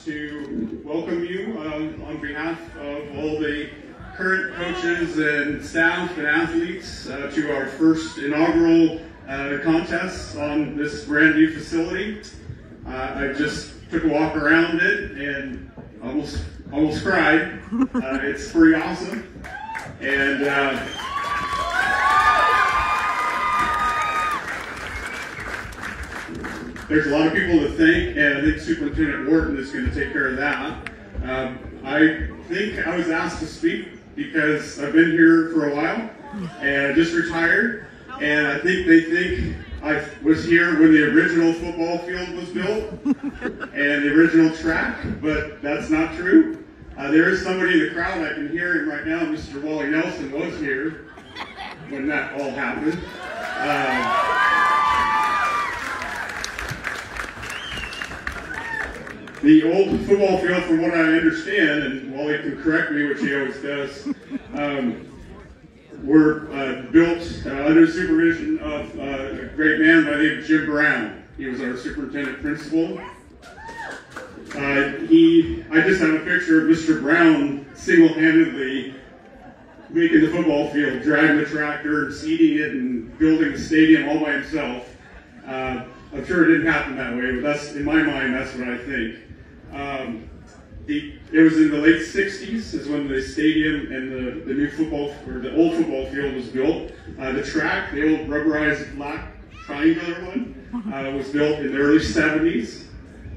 to welcome you on behalf of all the current coaches and staff and athletes to our first inaugural contest on this brand new facility. I just took a walk around it and almost cried. It's pretty awesome, and there's a lot of people to thank, and I think Superintendent Wharton is going to take care of that. I think I was asked to speak because I've been here for a while, and I just retired, and I think they think I was here when the original football field was built and the original track, but that's not true. There is somebody in the crowd, I can hear him right now. Mr. Wally Nelson was here when that all happened. The old football field, from what I understand, and Wally can correct me, which he always does, were built under supervision of a great man by the name of Jim Brown. He was our superintendent principal. I just have a picture of Mr. Brown single-handedly making the football field, driving the tractor, seeding it, and building the stadium all by himself. I'm sure it didn't happen that way, but that's, in my mind, that's what I think. It was in the late 60s is when the stadium and the new football, or the old football field was built. The track, the old rubberized black triangular one, was built in the early 70s.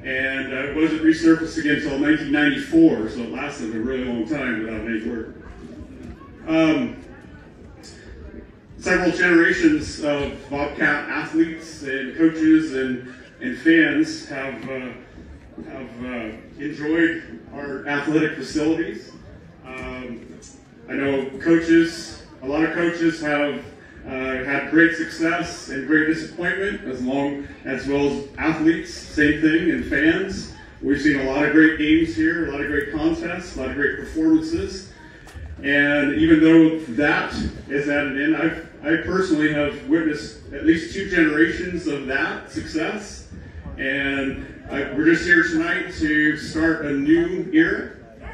And it wasn't resurfaced again until 1994, so it lasted a really long time without any work. Several generations of Bobcat athletes and coaches and fans have enjoyed our athletic facilities. I know coaches, a lot of coaches have had great success and great disappointment, as well as athletes, same thing, and fans. We've seen a lot of great games here, a lot of great contests, a lot of great performances. And even though that is at an end, I personally have witnessed at least 2 generations of that success. And we're just here tonight to start a new era,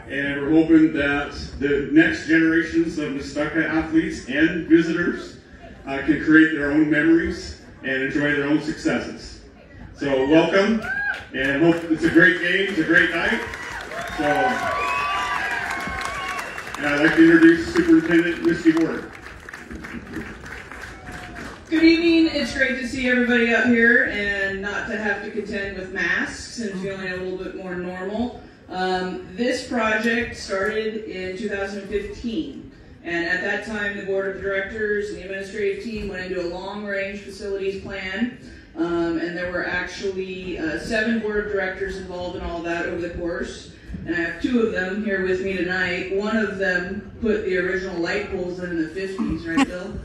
and we're hoping that the next generations of Nestucca athletes and visitors can create their own memories and enjoy their own successes. So welcome, and hope it's a great game, it's a great night. So, and I'd like to introduce Superintendent Misty Ward. Good evening. It's great to see everybody out here and not to have to contend with masks and feeling a little bit more normal. This project started in 2015, and at that time the board of directors and the administrative team went into a long-range facilities plan, and there were actually 7 board of directors involved in all of that over the course. And I have 2 of them here with me tonight. One of them put the original light poles in the 50s, right, Bill?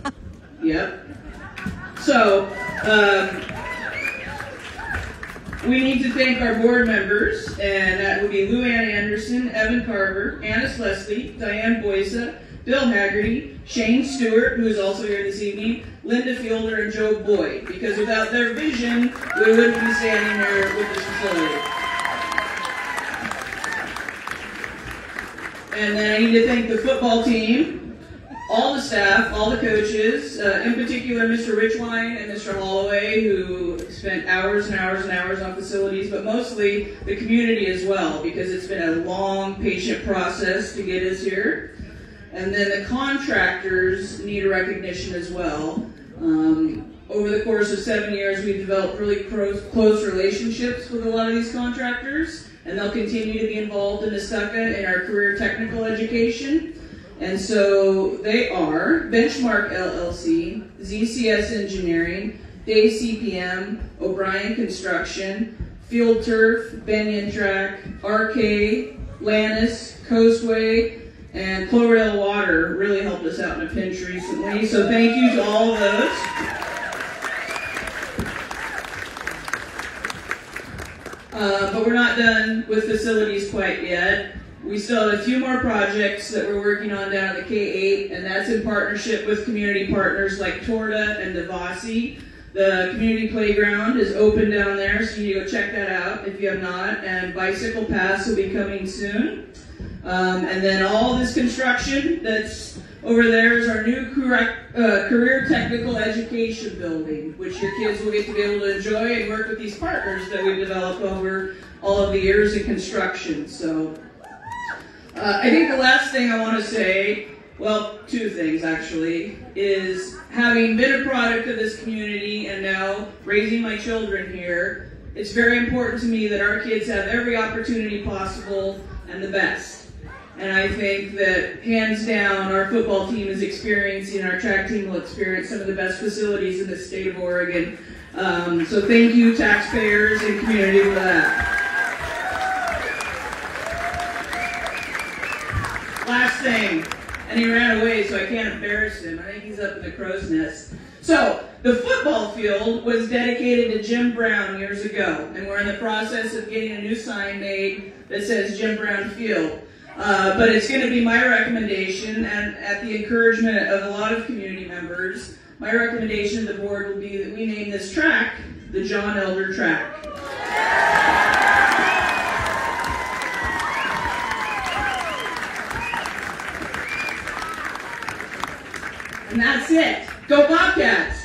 Yep. So, we need to thank our board members, and that would be Lou Ann Anderson, Evan Carver, Annis Leslie, Diane Boysa, Bill Haggerty, Shane Stewart, who is also here this evening, Linda Fielder, and Joe Boyd, because without their vision, we wouldn't be standing here with this facility. And then I need to thank the football team, all the staff, all the coaches, in particular Mr. Richwine and Mr. Holloway, who spent hours and hours and hours on facilities, but mostly the community as well, because it's been a long, patient process to get us here. And then the contractors need a recognition as well. Over the course of 7 years, we've developed really close relationships with a lot of these contractors, and they'll continue to be involved in Nestucca in our career technical education. And so they are Benchmark LLC, ZCS Engineering, Day CPM, O'Brien Construction, Field Turf, Benyon Track, RK, Lannis, Coastway, and Chlorel Water really helped us out in a pinch recently. So thank you to all of those. But we're not done with facilities quite yet. We still have a few more projects that we're working on down at the K-8, and that's in partnership with community partners like Torta and Devasi. The community playground is open down there, so you need to go check that out if you have not. And bicycle paths will be coming soon. And then all this construction that's over there is our new career technical education building, which your kids will get to be able to enjoy and work with these partners that we've developed over all of the years in construction. So I think the last thing I want to say, well, two things actually, is having been a product of this community and now raising my children here, it's very important to me that our kids have every opportunity possible and the best. And I think that, hands down, our football team is experiencing, our track team will experience some of the best facilities in the state of Oregon. So thank you, taxpayers and community, for that. Last thing, and he ran away, so I can't embarrass him. I think he's up in the crow's nest. So, the football field was dedicated to Jim Brown years ago, and we're in the process of getting a new sign made that says Jim Brown Field. But it's going to be my recommendation, and at the encouragement of a lot of community members, my recommendation to the board will be that we name this track the John Elder Track. And that's it. Go Bobcats!